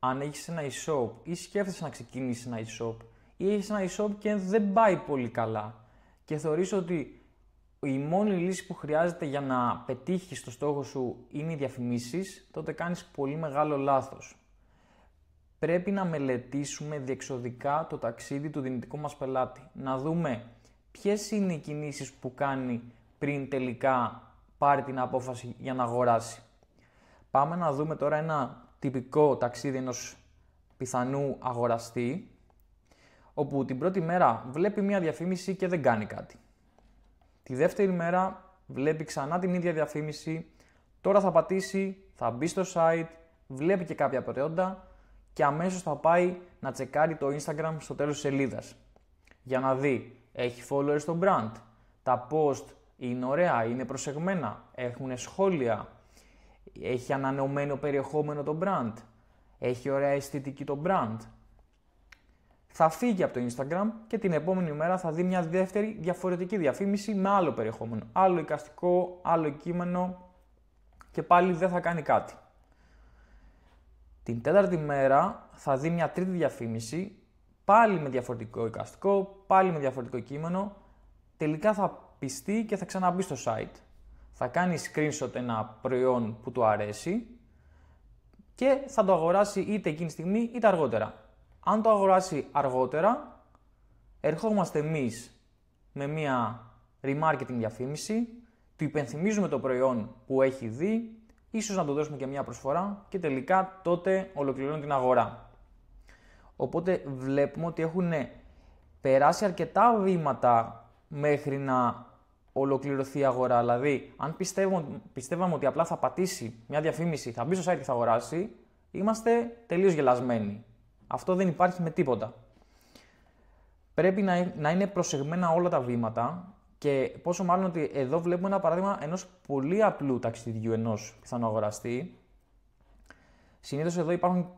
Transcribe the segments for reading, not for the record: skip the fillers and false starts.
αν έχεις ένα e-shop ή σκέφτεσαι να ξεκινήσεις ένα e-shop ή έχεις ένα e-shop και δεν πάει πολύ καλά και θεωρείς ότι η μόνη λύση που χρειάζεται για να πετύχεις το στόχο σου είναι οι διαφημίσεις, τότε κάνεις πολύ μεγάλο λάθος. Πρέπει να μελετήσουμε διεξοδικά το ταξίδι του δυνητικού μας πελάτη. Να δούμε ποιες είναι οι κινήσεις που κάνει πριν τελικά πάρει την απόφαση για να αγοράσει. Πάμε να δούμε τώρα ένα τυπικό ταξίδι ενός πιθανού αγοραστή, όπου την πρώτη μέρα βλέπει μια διαφήμιση και δεν κάνει κάτι. Τη δεύτερη μέρα βλέπει ξανά την ίδια διαφήμιση, τώρα θα πατήσει, θα μπει στο site, βλέπει και κάποια προϊόντα και αμέσως θα πάει να τσεκάρει το Instagram στο τέλος της σελίδας. Για να δει, έχει followers στο brand, τα post είναι ωραία, είναι προσεγμένα, έχουν σχόλια, έχει ανανεωμένο περιεχόμενο το brand, έχει ωραία αισθητική το brand. Θα φύγει από το Instagram και την επόμενη μέρα θα δει μια δεύτερη διαφορετική διαφήμιση με άλλο περιεχόμενο. Άλλο εικαστικό, άλλο κείμενο και πάλι δεν θα κάνει κάτι. Την τέταρτη μέρα θα δει μια τρίτη διαφήμιση, πάλι με διαφορετικό εικαστικό, πάλι με διαφορετικό κείμενο. Τελικά θα πιστεί και θα ξαναμπεί στο site. Θα κάνει screenshot ένα προϊόν που του αρέσει και θα το αγοράσει είτε εκείνη τη στιγμή είτε αργότερα. Αν το αγοράσει αργότερα, ερχόμαστε εμείς με μια remarketing διαφήμιση, του υπενθυμίζουμε το προϊόν που έχει δει, ίσως να του δώσουμε και μια προσφορά και τελικά τότε ολοκληρώνει την αγορά. Οπότε βλέπουμε ότι έχουν περάσει αρκετά βήματα μέχρι να ολοκληρωθεί η αγορά. Δηλαδή, αν πιστεύαμε ότι απλά θα πατήσει μια διαφήμιση, θα μπει στο site και θα αγοράσει, είμαστε τελείως γελασμένοι. Αυτό δεν υπάρχει με τίποτα. Πρέπει να είναι προσεγμένα όλα τα βήματα και πόσο μάλλον ότι εδώ βλέπουμε ένα παράδειγμα ενός πολύ απλού ταξιδιού ενός πιθανού αγοραστή. Συνήθως εδώ υπάρχουν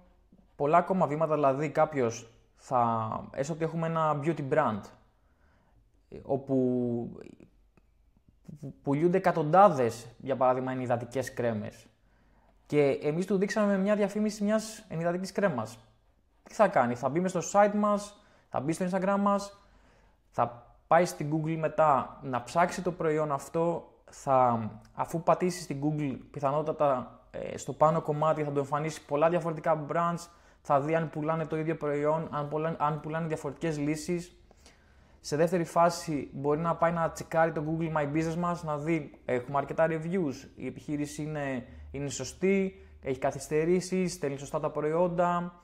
πολλά ακόμα βήματα, δηλαδή κάποιος έστω ότι έχουμε ένα beauty brand όπου πουλούνται εκατοντάδες, για παράδειγμα, ενυδατικές κρέμες και εμείς του δείξαμε μια διαφήμιση μιας ενυδατικής κρέμας. Τι θα κάνει, θα μπει μες στο site μας, θα μπει στο Instagram μας, θα πάει στην Google μετά να ψάξει το προϊόν αυτό, αφού πατήσει στην Google πιθανότατα στο πάνω κομμάτι θα του εμφανίσει πολλά διαφορετικά brands, θα δει αν πουλάνε το ίδιο προϊόν, αν πουλάνε διαφορετικές λύσεις. Σε δεύτερη φάση μπορεί να πάει να τσεκάρει το Google My Business μας, να δει έχουμε αρκετά reviews, η επιχείρηση είναι σωστή, έχει καθυστερήσεις, στέλνει σωστά τα προϊόντα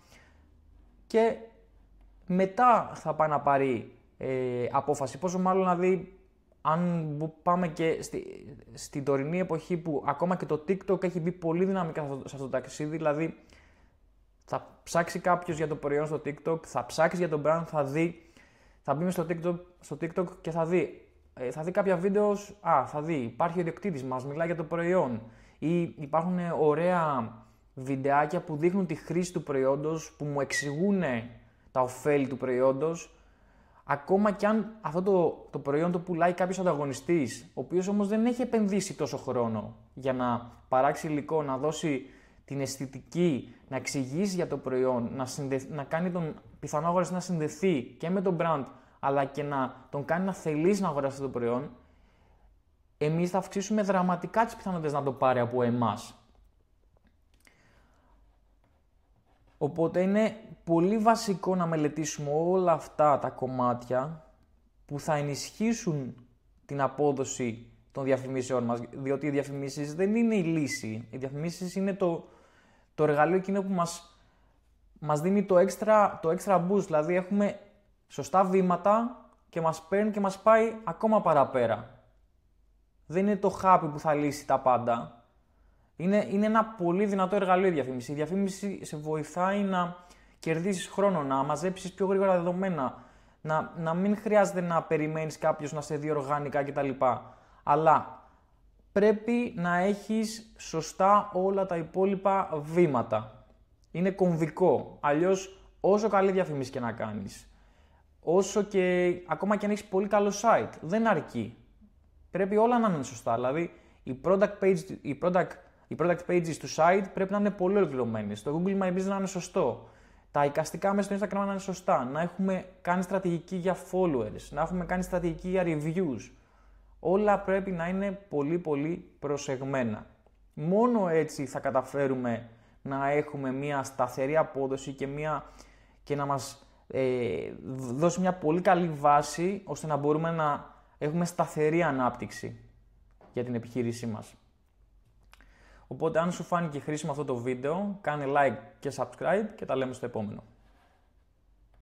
και μετά θα πάει να πάρει απόφαση. Πόσο μάλλον να δει αν πάμε και στην τωρινή εποχή που ακόμα και το TikTok έχει μπει πολύ δυναμικά σε αυτό το ταξίδι, δηλαδή θα ψάξει κάποιος για το προϊόν στο TikTok, θα ψάξει για το brand, θα μπει στο TikTok και θα δει κάποια βίντεο, θα δει, υπάρχει ο ιδιοκτήτης μας, μιλάει για το προϊόν ή υπάρχουν ωραία βιντεάκια που δείχνουν τη χρήση του προϊόντος, που μου εξηγούν τα ωφέλη του προϊόντος, ακόμα και αν αυτό το προϊόν το πουλάει κάποιος ανταγωνιστής, ο οποίος όμως δεν έχει επενδύσει τόσο χρόνο για να παράξει υλικό, να δώσει την αισθητική, να εξηγήσει για το προϊόν, να κάνει τον πιθανό αγοραστή να συνδεθεί και με τον brand, αλλά και να τον κάνει να θελήσει να αγοράσει το προϊόν, εμείς θα αυξήσουμε δραματικά τις πιθανότητες να το πάρει από εμάς. Οπότε είναι πολύ βασικό να μελετήσουμε όλα αυτά τα κομμάτια που θα ενισχύσουν την απόδοση των διαφημίσεων μας, διότι οι διαφημίσεις δεν είναι η λύση. Οι διαφημίσεις είναι το εργαλείο εκείνο που μας δίνει το extra boost, δηλαδή έχουμε σωστά βήματα και μας παίρνει και μας πάει ακόμα παραπέρα. Δεν είναι το χάπι που θα λύσει τα πάντα. Είναι ένα πολύ δυνατό εργαλείο η διαφήμιση. Η διαφήμιση σε βοηθάει να κερδίσεις χρόνο, να μαζέψεις πιο γρήγορα δεδομένα, να μην χρειάζεται να περιμένεις κάποιος να σε δει οργανικά κτλ. Αλλά πρέπει να έχεις σωστά όλα τα υπόλοιπα βήματα. Είναι κομβικό. Αλλιώς όσο καλή διαφήμιση και να κάνεις, ακόμα και αν έχεις πολύ καλό site, δεν αρκεί. Πρέπει όλα να είναι σωστά. Δηλαδή η Οι product pages του site πρέπει να είναι πολύ ολοκληρωμένες. Το Google My Business να είναι σωστό. Τα εικαστικά μέσα στο Instagram να είναι σωστά. Να έχουμε κάνει στρατηγική για followers. Να έχουμε κάνει στρατηγική για reviews. Όλα πρέπει να είναι πολύ πολύ προσεγμένα. Μόνο έτσι θα καταφέρουμε να έχουμε μια σταθερή απόδοση και να μας δώσει μια πολύ καλή βάση ώστε να μπορούμε να έχουμε σταθερή ανάπτυξη για την επιχείρησή μας. Οπότε αν σου φάνηκε χρήσιμο αυτό το βίντεο, κάνε like και subscribe και τα λέμε στο επόμενο.